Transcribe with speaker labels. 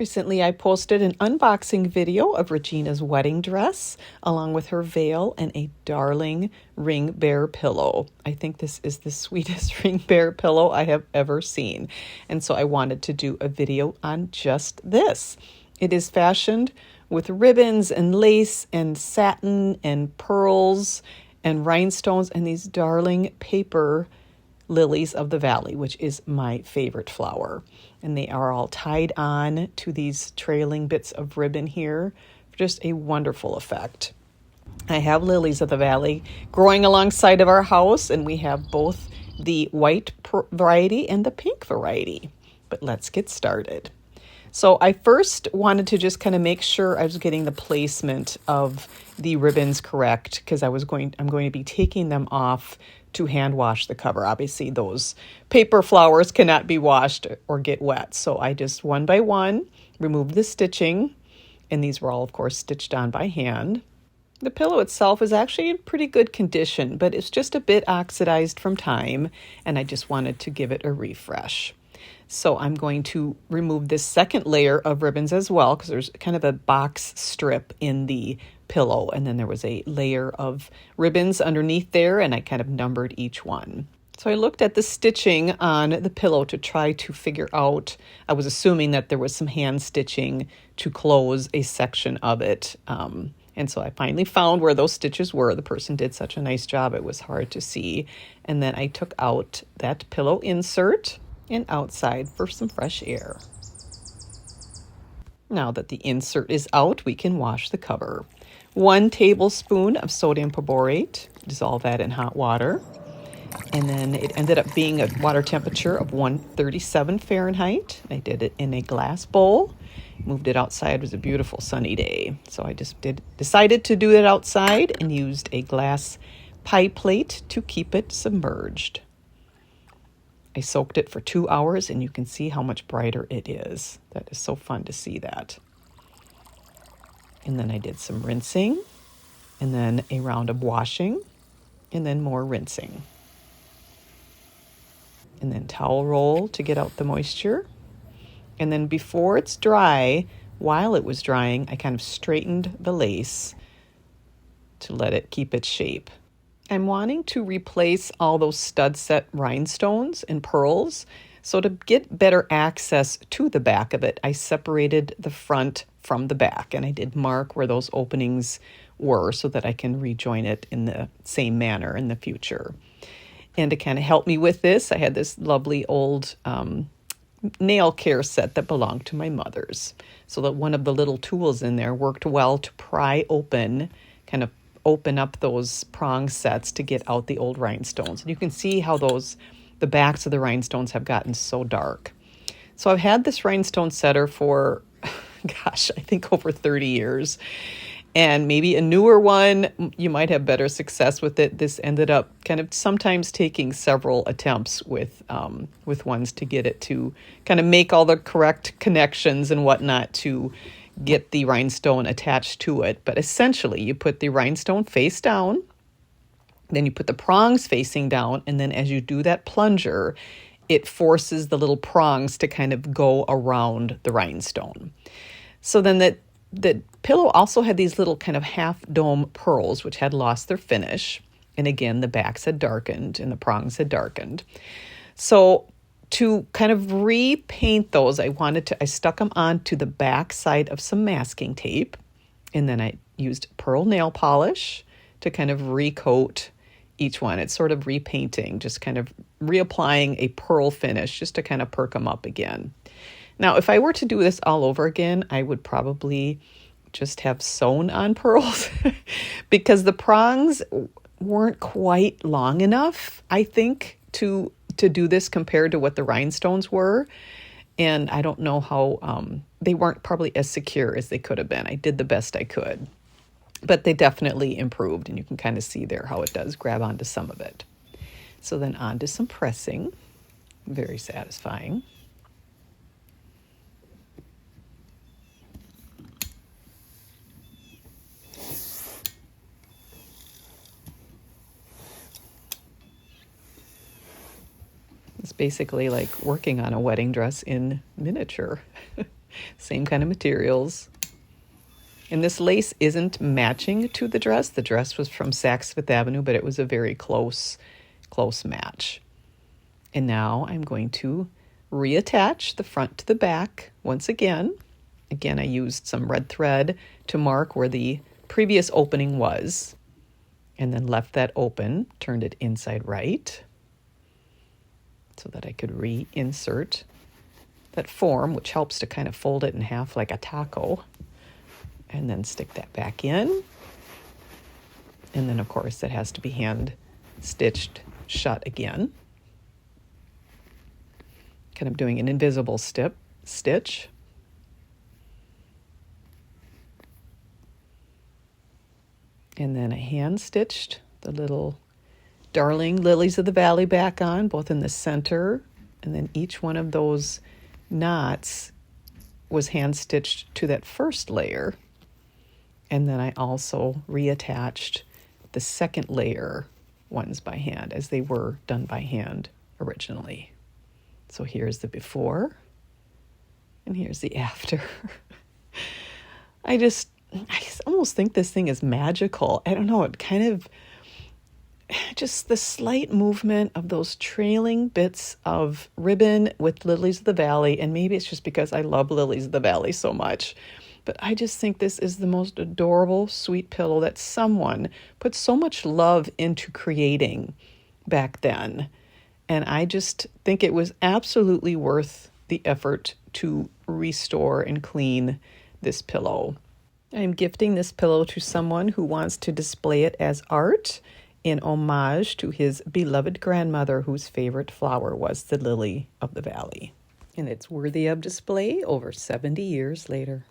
Speaker 1: Recently, I posted an unboxing video of Regina's wedding dress, along with her veil and a darling ring bear pillow. I think this is the sweetest ring bear pillow I have ever seen. And so I wanted to do a video on just this. It is fashioned with ribbons and lace and satin and pearls and rhinestones and these darling paper lilies of the valley, which is my favorite flower. And they are all tied on to these trailing bits of ribbon here for just a wonderful effect. I have lilies of the valley growing alongside of our house, and we have both the white variety and the pink variety. But let's get started. So I first wanted to just kind of make sure I was getting the placement of the ribbons correct, because I'm going to be taking them off to hand wash the cover. Obviously, those paper flowers cannot be washed or get wet. So I just one by one removed the stitching, and these were all, of course, stitched on by hand. The pillow itself is actually in pretty good condition, but it's just a bit oxidized from time, and I just wanted to give it a refresh. So I'm going to remove this second layer of ribbons as well, because there's kind of a box strip in the pillow, and then there was a layer of ribbons underneath there, and I kind of numbered each one. So I looked at the stitching on the pillow to try to figure out, I was assuming that there was some hand stitching to close a section of it. And so I finally found where those stitches were. The person did such a nice job, it was hard to see. And then I took out that pillow insert and outside for some fresh air. Now that the insert is out, we can wash the cover. 1 tablespoon of sodium perborate, dissolve that in hot water. And then it ended up being a water temperature of 137 Fahrenheit. I did it in a glass bowl, moved it outside. It was a beautiful sunny day. So I just decided to do it outside and used a glass pie plate to keep it submerged. I soaked it for 2 hours, and you can see how much brighter it is. That is so fun to see that. And then I did some rinsing, and then a round of washing, and then more rinsing. And then towel roll to get out the moisture. And then before it's dry, while it was drying, I kind of straightened the lace to let it keep its shape. I'm wanting to replace all those stud set rhinestones and pearls. So to get better access to the back of it, I separated the front from the back, and I did mark where those openings were so that I can rejoin it in the same manner in the future. And to kind of help me with this, I had this lovely old nail care set that belonged to my mother's. So that one of the little tools in there worked well to pry open, kind of open up those prong sets to get out the old rhinestones. And you can see how the backs of the rhinestones have gotten so dark. So I've had this rhinestone setter for, gosh, I think over 30 years. And maybe a newer one, you might have better success with it. This ended up kind of sometimes taking several attempts with ones to get it to kind of make all the correct connections and whatnot to get the rhinestone attached to it. But essentially, you put the rhinestone face down, then you put the prongs facing down, and then as you do that plunger, it forces the little prongs to kind of go around the rhinestone. So then the pillow also had these little kind of half dome pearls, which had lost their finish. And again, the backs had darkened and the prongs had darkened. So to kind of repaint those, I stuck them onto the back side of some masking tape. And then I used pearl nail polish to kind of recoat each one. It's sort of repainting, just kind of reapplying a pearl finish just to kind of perk them up again. Now, if I were to do this all over again, I would probably just have sewn on pearls because the prongs weren't quite long enough, I think, to do this compared to what the rhinestones were. And I don't know how, they weren't probably as secure as they could have been. I did the best I could, but they definitely improved, and you can kind of see there how it does grab onto some of it. So then on to some pressing, very satisfying. It's basically like working on a wedding dress in miniature. Same kind of materials. And this lace isn't matching to the dress. The dress was from Saks Fifth Avenue, but it was a very close match. And now I'm going to reattach the front to the back once again. Again, I used some red thread to mark where the previous opening was, and then left that open, turned it inside right so that I could reinsert that form, which helps to kind of fold it in half like a taco, and then stick that back in. And then, of course, it has to be hand stitched shut again. Kind of doing an invisible stitch. And then I hand stitched the little darling lilies of the valley back on, both in the center, and then each one of those knots was hand stitched to that first layer. And then I also reattached the second layer ones by hand, as they were done by hand originally. So here's the before, and here's the after. I almost think this thing is magical. I don't know, it kind of, just the slight movement of those trailing bits of ribbon with lilies of the valley, and maybe it's just because I love lilies of the valley so much, but I just think this is the most adorable, sweet pillow that someone put so much love into creating back then. And I just think it was absolutely worth the effort to restore and clean this pillow. I'm gifting this pillow to someone who wants to display it as art in homage to his beloved grandmother, whose favorite flower was the lily of the valley. And it's worthy of display over 70 years later.